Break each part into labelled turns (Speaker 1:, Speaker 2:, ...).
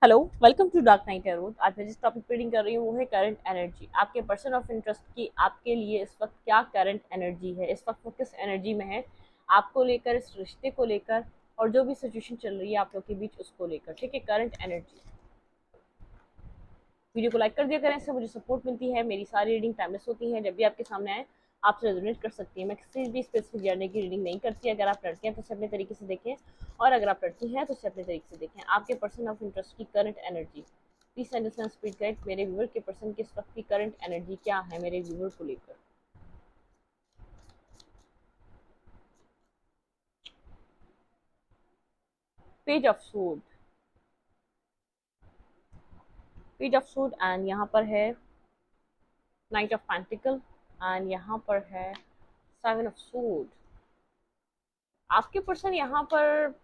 Speaker 1: Hello, welcome to Dark Night Tarot. आज मैं जिस टॉपिक पे रीडिंग कर रही हूँ वो है करंट एनर्जी। आपके पर्सन ऑफ इंटरेस्ट की आपके लिए इस वक्त क्या करंट एनर्जी है, इस वक्त वो किस एनर्जी में है आपको लेकर, इस रिश्ते को लेकर और जो भी सिचुएशन चल रही है आप लोग के बीच उसको लेकर। ठीक है, करंट एनर्जी। वीडियो को लाइक कर दिया करें, इससे मुझे सपोर्ट मिलती है। मेरी सारी रीडिंग टाइमलेस होती हैं, जब भी आपके सामने आए आपसे रेजोनेट कर सकती है। मैं किसी भी स्पेसिफिक जर्नी की रीडिंग नहीं करती। अगर आप लड़के हैं तो उसे अपने तरीके से देखें, और अगर आप लड़की हैं तो उसे अपने तरीके से देखें। आपके पर्सन ऑफ इंटरेस्ट की current energy, please understand speed guide. मेरे व्यूवर के पर्सन की इस वक्त की करंट एनर्जी क्या है मेरे व्यूवर को लेकर। Page of sued, page of sued and यहाँ पर है नाइट ऑफ पेंटिकल एंड यहाँ पर है सेवन ऑफ सूड। आपके पर्सन यहाँ पर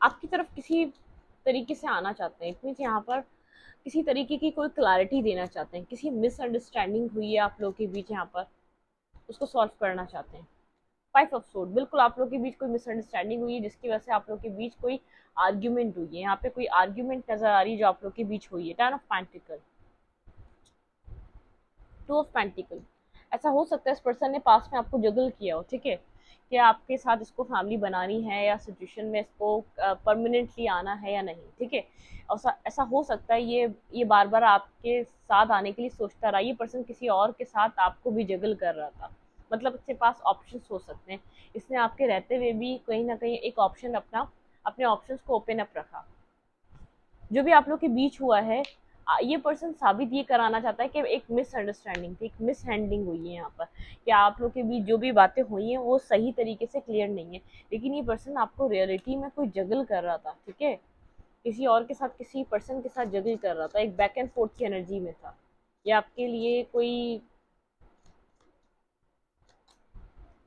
Speaker 1: आपकी तरफ किसी तरीके से आना चाहते हैं। इट मीन्स यहाँ पर किसी तरीके की कोई क्लैरिटी देना चाहते हैं। किसी मिसअंडरस्टैंडिंग हुई है आप लोगों के बीच, यहाँ पर उसको सॉल्व करना चाहते हैं। फाइव ऑफ सोर्ड, बिल्कुल आप लोग के बीच कोई मिसअंडरस्टैंडिंग हुई है जिसकी वजह से आप लोग के बीच कोई आर्ग्यूमेंट हुई है। यहाँ पे कोई आर्ग्यूमेंट नजर आ रही है जो आप लोग के बीच हुई है। Ten of pentacle, two of pentacle. ऐसा हो सकता है इस पर्सन ने पास्ट में आपको जगल किया हो। ठीक है, कि आपके साथ इसको फैमिली बनानी है या सिचुएशन में इसको परमानेंटली आना है या नहीं। ठीक है, ऐसा ऐसा हो सकता है ये बार बार आपके साथ आने के लिए सोचता रहा। ये पर्सन किसी और के साथ आपको भी जगल कर रहा था, मतलब इसके पास ऑप्शंस हो सकते हैं। इसने आपके रहते हुए भी कहीं ना कहीं एक ऑप्शन अपने ऑप्शंस को ओपन अप रखा। जो भी आप लोग के बीच हुआ है, ये पर्सन साबित ये कराना चाहता है कि एक मिसअंडरस्टैंडिंग थी, एक मिस हैंडलिंग हुई है यहाँ पर, कि आप लोग के बीच जो भी बातें हुई हैं वो सही तरीके से क्लियर नहीं है। लेकिन ये पर्सन आपको रियलिटी में कोई जगल कर रहा था। ठीक है, किसी और के साथ, किसी पर्सन के साथ जगल कर रहा था, एक बैक एंड फोर्थ की एनर्जी में था। ये आपके लिए कोई,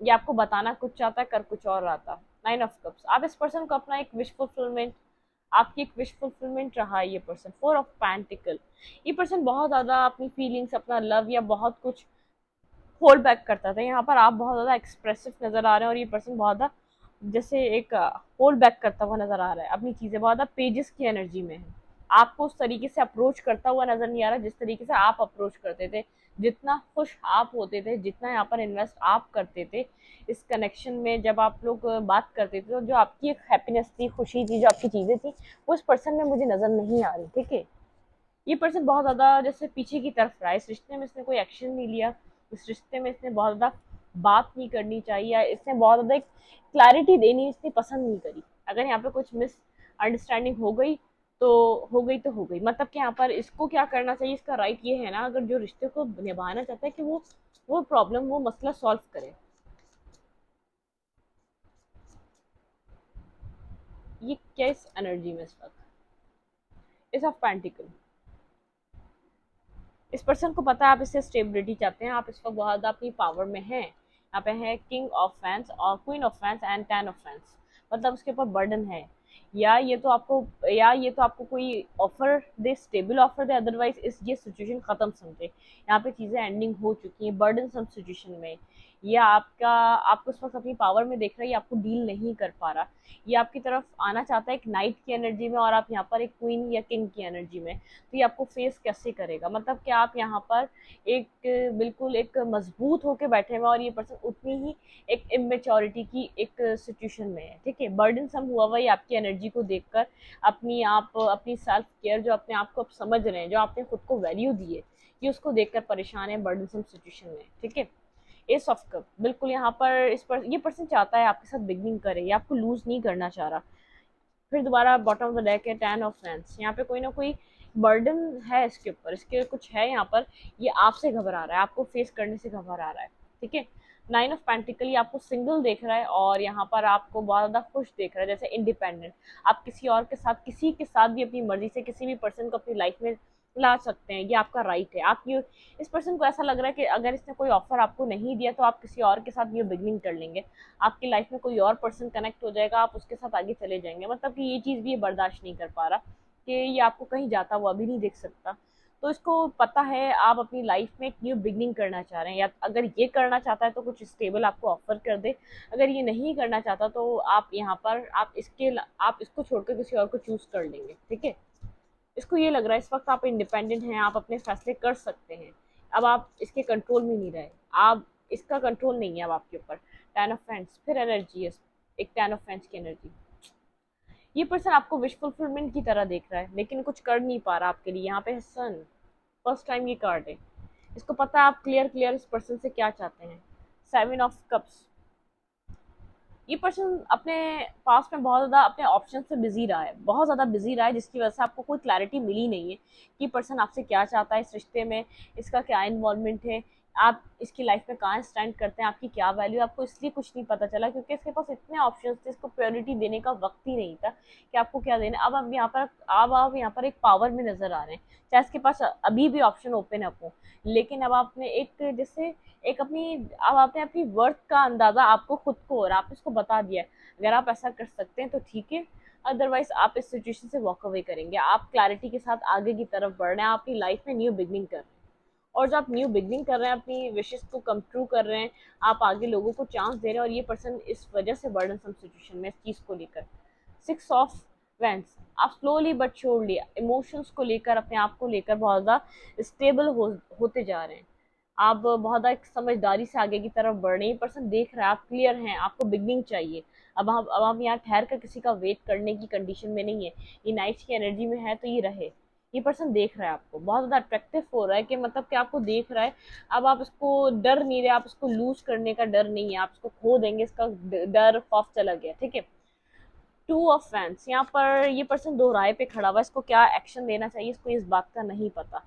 Speaker 1: ये आपको बताना कुछ चाहता है, कर कुछ और रहा था। नाइन ऑफ कप्स, आप इस पर्सन को अपना एक विश फुलफिलमेंट, आपकी एक विश फुलफिलमेंट रहा है ये पर्सन। फोर ऑफ पैंटिकल, ये पर्सन बहुत ज़्यादा अपनी फीलिंग्स, अपना लव या बहुत कुछ होल्ड बैक करता था। यहाँ पर आप बहुत ज़्यादा एक्सप्रेसिव नज़र आ रहे हैं और ये पर्सन बहुत ज़्यादा जैसे एक होल्ड बैक करता हुआ नज़र आ रहा है अपनी चीज़ें, बहुत ज़्यादा पेजेस की एनर्जी में है। आपको उस तरीके से अप्रोच करता हुआ नज़र नहीं आ रहा जिस तरीके से आप अप्रोच करते थे। जितना खुश आप होते थे, जितना यहाँ पर इन्वेस्ट आप करते थे इस कनेक्शन में, जब आप लोग बात करते थे, तो जो आपकी एक हैप्पीनेस थी, खुशी थी, जो आपकी चीज़ें थी, वो इस पर्सन में मुझे नज़र नहीं आ रही। ठीक है, ये पर्सन बहुत ज़्यादा जैसे पीछे की तरफ रहा है। इस रिश्ते में इसने कोई एक्शन नहीं लिया, इस रिश्ते में इसने बहुत ज़्यादा बात नहीं करनी चाहिए, या इसने बहुत ज़्यादा एक क्लैरिटी देनी इसने पसंद नहीं करी। अगर यहाँ पे कुछ मिस अंडरस्टैंडिंग हो गई तो हो गई तो हो गई, मतलब कि यहाँ पर इसको क्या करना चाहिए, इसका राइट ये है ना, अगर जो रिश्ते को निभाना चाहता है कि वो प्रॉब्लम, वो मसला सॉल्व करे। ये क्या इस एनर्जी में इस वक्त, इस ऑफ पेंटिकल, इस पर्सन को पता है आप इससे स्टेबिलिटी चाहते हैं। आप इस वक्त बहुत ज़्यादा अपनी पावर में हैं। यहाँ पे है किंग ऑफ फैंस और queen of fans and ten of fans, मतलब उसके ऊपर बर्डन है। या ये तो आपको कोई ऑफर दे, स्टेबल ऑफर दे, अदरवाइज इस ये सिचुएशन खत्म समझे। यहाँ पे चीज़ें एंडिंग हो चुकी हैं बर्डन सम सिचुएशन में। या आपको उस वक्त अपनी पावर में देख रहा है, ये आपको डील नहीं कर पा रहा। ये आपकी तरफ आना चाहता है एक नाइट की एनर्जी में और आप यहाँ पर एक क्वीन या किंग की एनर्जी में। तो ये आपको फेस कैसे करेगा, मतलब कि आप यहाँ पर एक बिल्कुल एक मजबूत होके बैठे हुए हैं और ये पर्सन उतनी ही एक इमेच्योरिटी की एक सिचुएशन में है। ठीक है, बर्डन सम हुआ हुआ ये आपकी एनर्जी को देखकर, अपनी सेल्फ केयर, जो अपने आप को आप समझ रहे हैं, जो आपने खुद को वैल्यू दी है, ये उसको देखकर परेशान है, बर्डन सम सिचुएशन में। ठीक है, एस ऑफ कप, बिल्कुल यहाँ पर ये पर्सन चाहता है आपके साथ बिगनिंग करे, ये आपको लूज नहीं करना चाह रहा। फिर दोबारा बॉटम ऑफ द डेक है टेन ऑफ फैंस। यहाँ पे कोई ना कोई बर्डन है इसके ऊपर, इसके कुछ है यहाँ पर। ये आपसे घबरा रहा है, आपको फेस करने से घबरा रहा है। ठीक है, नाइन ऑफ पेंटिकल, आपको सिंगल देख रहा है और यहाँ पर आपको बहुत ज़्यादा खुश देख रहा है, जैसे इंडिपेंडेंट। आप किसी और के साथ, किसी के साथ भी अपनी मर्जी से किसी भी पर्सन को अपनी लाइफ में ला सकते हैं, ये आपका राइट है। आप ये, इस पर्सन को ऐसा लग रहा है कि अगर इसने कोई ऑफर आपको नहीं दिया तो आप किसी और के साथ ये बिगनिंग कर लेंगे, आपकी लाइफ में कोई और पर्सन कनेक्ट हो जाएगा, आप उसके साथ आगे चले जाएंगे। मतलब कि ये चीज़ भी ये बर्दाश्त नहीं कर पा रहा कि ये आपको कहीं जाता हुआ भी नहीं देख सकता। तो इसको पता है आप अपनी लाइफ में एक न्यू बिगनिंग करना चाह रहे हैं, या अगर ये करना चाहता है तो कुछ स्टेबल आपको ऑफर कर दे, अगर ये नहीं करना चाहता तो आप यहाँ पर आप इसको छोड़कर किसी और को चूज कर लेंगे, ठीक है। इसको ये लग रहा है इस वक्त आप इंडिपेंडेंट हैं, आप अपने फैसले कर सकते हैं, अब आप इसके कंट्रोल में नहीं रहे, आप इसका कंट्रोल नहीं है अब आपके ऊपर। टेन ऑफ फ्रेंड्स, फिर एनर्जी है, एक टेन ऑफ फ्रेंड्स की एनर्जी। ये पर्सन आपको विश फुलफिलमेंट की तरह देख रहा है लेकिन कुछ कर नहीं पा रहा आपके लिए। यहाँ पे है सन, फर्स्ट टाइम ये कार्ड है। इसको पता है आप क्लियर क्लियर इस पर्सन से क्या चाहते हैं। सेवन ऑफ कप्स, ये पर्सन अपने पास्ट में बहुत ज़्यादा अपने ऑप्शन से बिजी रहा है, बहुत ज़्यादा बिजी रहा है, जिसकी वजह से आपको कोई क्लैरिटी मिली नहीं है कि पर्सन आपसे क्या चाहता है इस रिश्ते में, इसका क्या इन्वॉल्वमेंट है, आप इसकी लाइफ में कहाँ स्टैंड करते हैं, आपकी क्या वैल्यू। आपको इसलिए कुछ नहीं पता चला क्योंकि इसके पास इतने ऑप्शन थे, इसको प्रायोरिटी देने का वक्त ही नहीं था कि आपको क्या देना। अब आप यहाँ पर एक पावर में नजर आ रहे हैं, चाहे इसके पास अभी भी ऑप्शन ओपन अप हो, लेकिन अब आपने एक जैसे एक अपनी अब आपने अपनी वर्थ का अंदाजा आपको खुद को और आप इसको बता दिया है। अगर आप ऐसा कर सकते हैं तो ठीक है, अदरवाइज आप इस सिचुएशन से वॉक अवे करेंगे। आप क्लैरिटी के साथ आगे की तरफ बढ़ रहे हैं, आप अपनी लाइफ में न्यू बिगनिंग कर रहे हैं, और जब आप न्यू बिगनिंग कर रहे हैं, अपनी विशेष को कम ट्रू कर रहे हैं, आप आगे लोगों को चांस दे रहे हैं, और ये पर्सन इस वजह से बर्डन सम सिचुएशन में इस चीज़ को लेकर। सिक्स ऑफ वेंस, आप स्लोली बट श्योरली इमोशंस को लेकर, अपने आप को लेकर बहुत ज़्यादा स्टेबल होते जा रहे हैं। आप बहुत ज़्यादा एक समझदारी से आगे की तरफ बढ़ रहे हैं। पर्सन देख रहा है आप क्लियर हैं, आपको बिगनिंग चाहिए। अब आप यहाँ ठहर कर किसी का वेट करने की कंडीशन में नहीं है। ये नाइट्स की एनर्जी में है तो ये रहे। ये पर्सन देख रहा है आपको, बहुत ज़्यादा अट्रैक्टिव हो रहा है कि मतलब कि आपको देख रहा है। अब आप इसको डर नहीं रहे, आप इसको लूज करने का डर नहीं है, आप इसको खो देंगे इसका डर खौफ चला गया, ठीक है। टू ऑफ फैंस, यहाँ पर ये पर्सन दो राय पे खड़ा हुआ है, इसको क्या एक्शन लेना चाहिए इसको इस बात का नहीं पता।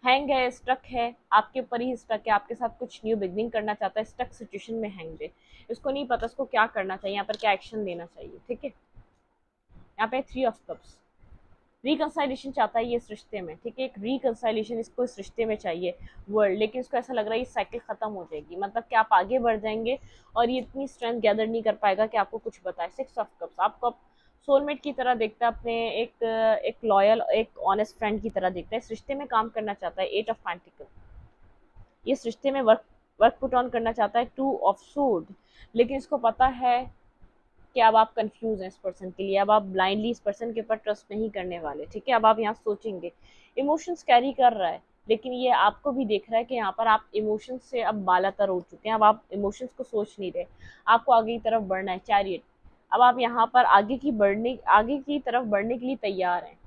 Speaker 1: हैंग है, स्टक है, आपके ऊपर ही स्टक है, आपके साथ कुछ न्यू बिगनिंग करना चाहता है, स्टक सिचुएशन में हैंग है। इसको नहीं पता इसको क्या करना चाहिए, यहाँ पर क्या एक्शन लेना चाहिए, ठीक है। यहाँ पे थ्री ऑफ कप्स, रिकंसाइलेशन चाहता है ये इस रिश्ते में, ठीक है। एक रिकंसाइलेशन इसको इस रिश्ते में चाहिए वर्ल्ड, लेकिन इसको ऐसा लग रहा है ये साइकिल खत्म हो जाएगी, मतलब कि आप आगे बढ़ जाएंगे और ये इतनी स्ट्रेंथ गैदर नहीं कर पाएगा कि आपको कुछ बताए। सिक्स ऑफ कप्स, आपको सोलमेट की तरह देखता है, अपने एक लॉयल एक ऑनेस्ट फ्रेंड की तरह देखता है, इस रिश्ते में काम करना चाहता है। एट ऑफ पेंटिकल, इस रिश्ते में वर्क वर्क पुट ऑन करना चाहता है। टू ऑफ सूड, लेकिन इसको पता है कि अब आप कंफ्यूज हैं इस पर्सन के लिए, अब आप ब्लाइंडली इस पर्सन के ऊपर ट्रस्ट नहीं करने वाले, ठीक है। अब आप यहाँ सोचेंगे, इमोशंस कैरी कर रहा है, लेकिन ये आपको भी देख रहा है कि यहाँ पर आप इमोशंस से अब बालातर हो चुके हैं, अब आप इमोशंस को सोच नहीं रहे, आपको आगे की तरफ बढ़ना है। चैरियट, अब आप यहाँ पर आगे की तरफ बढ़ने के लिए तैयार हैं।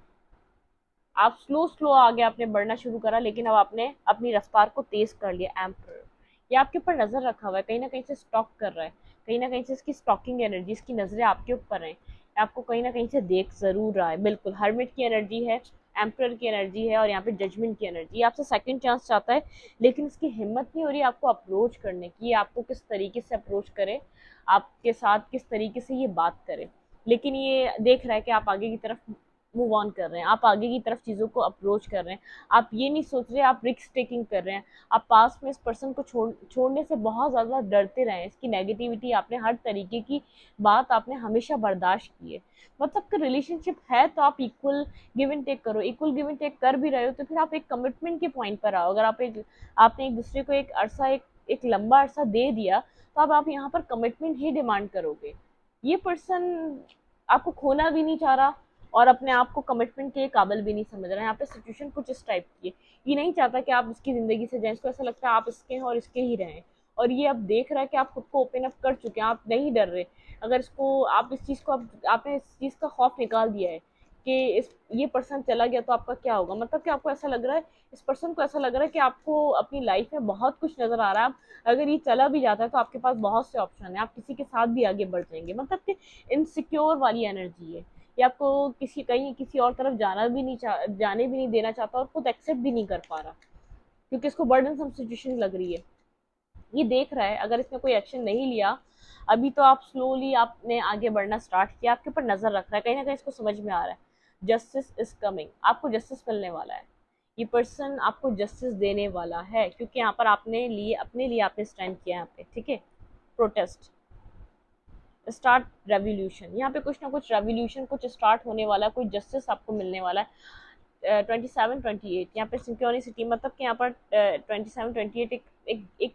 Speaker 1: आप स्लो स्लो आगे आपने बढ़ना शुरू करा, लेकिन अब आपने अपनी रफ्तार को तेज कर लिया। एम्पर, ये आपके ऊपर नजर रखा हुआ है, कहीं ना कहीं से स्टॉक कर रहा है, कहीं ना कहीं से इसकी स्टॉकिंग एनर्जी, इसकी नजरें आपके ऊपर हैं, आपको कहीं ना कहीं से देख जरूर रहा है। बिल्कुल हर्मिट की एनर्जी है, एम्पर की एनर्जी है, और यहाँ पे जजमेंट की एनर्जी। आपसे सेकंड चांस चाहता है, लेकिन इसकी हिम्मत नहीं हो रही आपको अप्रोच करने की, आपको किस तरीके से अप्रोच करे, आपके साथ किस तरीके से ये बात करे। लेकिन ये देख रहा है कि आप आगे की तरफ मूव ऑन कर रहे हैं, आप आगे की तरफ चीज़ों को अप्रोच कर रहे हैं, आप ये नहीं सोच रहे, आप रिस्क टेकिंग कर रहे हैं। आप पास में इस पर्सन को छोड़ने से बहुत ज़्यादा डरते रहे, इसकी नेगेटिविटी आपने हर तरीके की बात आपने हमेशा बर्दाश्त की है। मतलब कि रिलेशनशिप है तो आप इक्वल गिव एंड टेक करो, इक्वल गिव एंड टेक कर भी रहे हो तो फिर आप एक कमिटमेंट के पॉइंट पर आओ। अगर आपने एक दूसरे को एक लंबा अरसा दे दिया तो अब आप यहाँ पर कमिटमेंट ही डिमांड करोगे। ये पर्सन आपको खोना भी नहीं चाह रहा और अपने आप को कमिटमेंट के काबिल भी नहीं समझ रहा है। यहाँ पे सिचुएशन कुछ इस टाइप की है, ये नहीं चाहता कि आप इसकी ज़िंदगी से जाएं, इसको ऐसा लगता है आप इसके हैं और इसके ही रहें। और ये अब देख रहा है कि आप खुद को ओपन अप कर चुके हैं, आप नहीं डर रहे। अगर इसको आप इस चीज़ को आपने इस चीज़ का खौफ निकाल दिया है कि ये पर्सन चला गया तो आपका क्या होगा, मतलब कि आपको ऐसा लग रहा है, इस पर्सन को ऐसा लग रहा है कि आपको अपनी लाइफ में बहुत कुछ नज़र आ रहा है। अगर ये चला भी जाता है तो आपके पास बहुत से ऑप्शन है, आप किसी के साथ भी आगे बढ़ जाएंगे। मतलब कि इनसिक्योर वाली एनर्जी है, ये आपको किसी और तरफ जाने भी नहीं देना चाहता और खुद एक्सेप्ट भी नहीं कर पा रहा क्योंकि इसको बर्डनसम सिचुएशन लग रही है। ये देख रहा है अगर इसने कोई एक्शन नहीं लिया अभी तो आप स्लोली आपने आगे बढ़ना स्टार्ट किया, आपके ऊपर नजर रख रहा है, कहीं ना कहीं इसको समझ में आ रहा है जस्टिस इज कमिंग, आपको जस्टिस मिलने वाला है। ये पर्सन आपको जस्टिस देने वाला है क्योंकि यहाँ पर अपने लिए आपने स्टैंड किया यहाँ पे, ठीक है। प्रोटेस्ट, स्टार्ट रेवोल्यूशन, यहाँ पे कुछ ना कुछ रेवोल्यूशन कुछ स्टार्ट होने वाला है, कोई जस्टिस आपको मिलने वाला है। 27-28, यहाँ पे सिंक्रोनिसिटी मतलब कि यहाँ पर 27-28 एक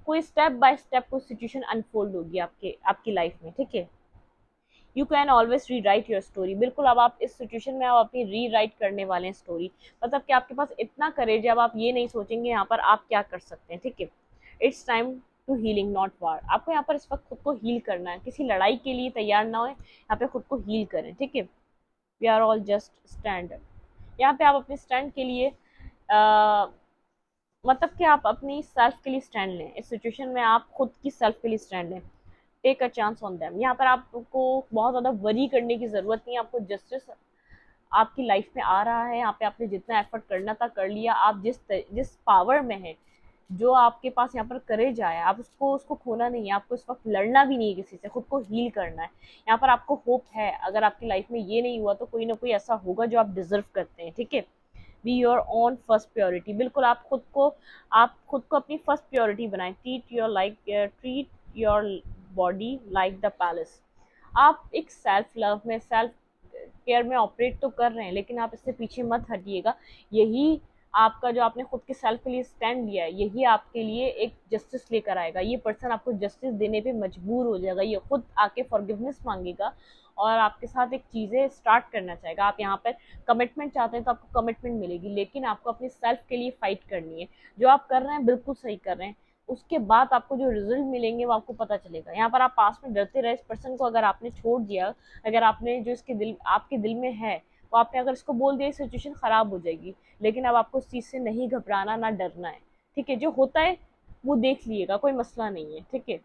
Speaker 1: कोई स्टेप बाय स्टेप कोई सिचुएशन अनफोल्ड होगी आपके आपकी लाइफ में, ठीक है। यू कैन ऑलवेज री राइट योर स्टोरी, बिल्कुल अब आप इस सिचुएशन में आप अपनी री राइट करने वाले हैं स्टोरी, मतलब कि आपके पास इतना करेज है, अब आप ये नहीं सोचेंगे यहाँ पर आप क्या कर सकते हैं, ठीक है। It's time to healing not war, आपको यहाँ पर इस वक्त खुद को हील करना है, किसी लड़ाई के लिए तैयार ना हो, यहाँ पे खुद को हील करें, ठीक है। We are all just stand, यहाँ पे आप अपने स्टैंड के लिए मतलब कि आप अपनी सेल्फ के लिए स्टैंड लें, इस सिचुएशन में आप खुद की सेल्फ के लिए स्टैंड लें। Take a chance on them, यहाँ पर आपको बहुत ज़्यादा वरी करने की ज़रूरत नहीं है, आपको जस्टिस आपकी लाइफ में आ रहा है, यहाँ पे आपने जितना एफर्ट करना था कर लिया, आप जिस पावर में है, जो आपके पास यहाँ पर करेज आया, आप उसको उसको खोना नहीं है, आपको इस वक्त लड़ना भी नहीं है किसी से, खुद को हील करना है। यहाँ पर आपको होप है, अगर आपकी लाइफ में ये नहीं हुआ तो कोई ना कोई ऐसा होगा जो आप डिजर्व करते हैं, ठीक है। Be your own first purity, बिल्कुल आप खुद को अपनी फर्स्ट प्योरिटी बनाएं। Treat your body like the palace, आप एक सेल्फ लव में सेल्फ केयर में ऑपरेट तो कर रहे हैं, लेकिन आप इससे पीछे मत हटिएगा। यही आपका जो आपने खुद के सेल्फ के लिए स्टैंड लिया है, यही आपके लिए एक जस्टिस लेकर आएगा, ये पर्सन आपको जस्टिस देने पे मजबूर हो जाएगा, ये खुद आके फॉरगिवनेस मांगेगा और आपके साथ एक चीज़ें स्टार्ट करना चाहेगा। आप यहाँ पर कमिटमेंट चाहते हैं तो आपको कमिटमेंट मिलेगी, लेकिन आपको अपने सेल्फ के लिए फाइट करनी है। जो आप कर रहे हैं बिल्कुल सही कर रहे हैं, उसके बाद आपको जो रिजल्ट मिलेंगे वो आपको पता चलेगा। यहाँ पर आप पास में डरते रहे, इस पर्सन को अगर आपने छोड़ दिया, अगर आपने जो इसके दिल आपके दिल में है वो आपने अगर इसको बोल दिया, सिचुएशन खराब हो जाएगी, लेकिन अब आपको उस चीज़ से नहीं घबराना ना डरना है, ठीक है। जो होता है वो देख लिएगा, कोई मसला नहीं है, ठीक है।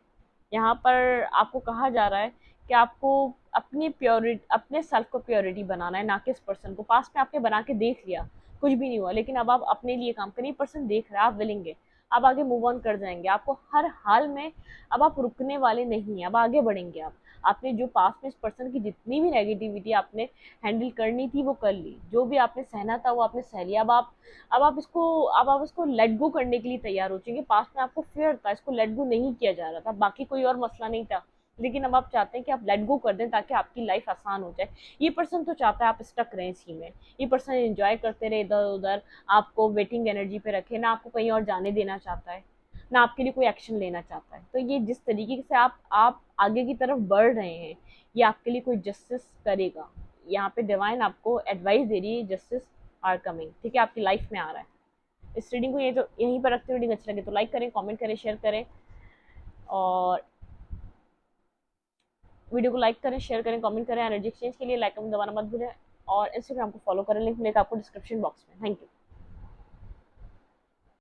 Speaker 1: यहाँ पर आपको कहा जा रहा है कि आपको अपने सेल्फ को प्योरिटी बनाना है, ना कि इस पर्सन को। पास्ट में आपने बना के देख लिया, कुछ भी नहीं हुआ, लेकिन अब आप अपने लिए काम करिए, पर्सन देख रहा है, आप विलिंग है, आप आगे मूव ऑन कर जाएंगे। आपको हर हाल में अब आप रुकने वाले नहीं हैं, अब आगे बढ़ेंगे आप। आपने जो पास्ट में इस पर्सन की जितनी भी नेगेटिविटी आपने हैंडल करनी थी वो कर ली, जो भी आपने सहना था वो आपने सह लिया। अब आप इसको लेट गो करने के लिए तैयार हो चुके। पास्ट में आपको फियर था, इसको लेट गो नहीं किया जा रहा था, बाकी कोई और मसला नहीं था, लेकिन अब आप चाहते हैं कि आप लेट गो कर दें ताकि आपकी लाइफ आसान हो जाए। ये पर्सन तो चाहता है आप स्टक रहें इसी में, ये पर्सन एंजॉय करते रहे इधर उधर, आपको वेटिंग एनर्जी पे रखे, ना आपको कहीं और जाने देना चाहता है, ना आपके लिए कोई एक्शन लेना चाहता है। तो ये जिस तरीके से आप आगे की तरफ बढ़ रहे हैं, ये आपके लिए कोई जस्टिस करेगा। यहाँ पे डिवाइन आपको एडवाइस दे रही है, जस्टिस आर कमिंग, ठीक है, आपकी लाइफ में आ रहा है। इस रीडिंग को ये तो यहीं पर रखते हुए रीडिंग अच्छी लगे तो लाइक करें, कमेंट करें, शेयर करें, और वीडियो को लाइक करें, शेयर करें, कमेंट करें। एनर्जी एक्सचेंज के लिए लाइक दबाना मत भूलें, और इंस्टाग्राम को फॉलो करें, लिंक मिलेगा आपको डिस्क्रिप्शन बॉक्स में। Thank you.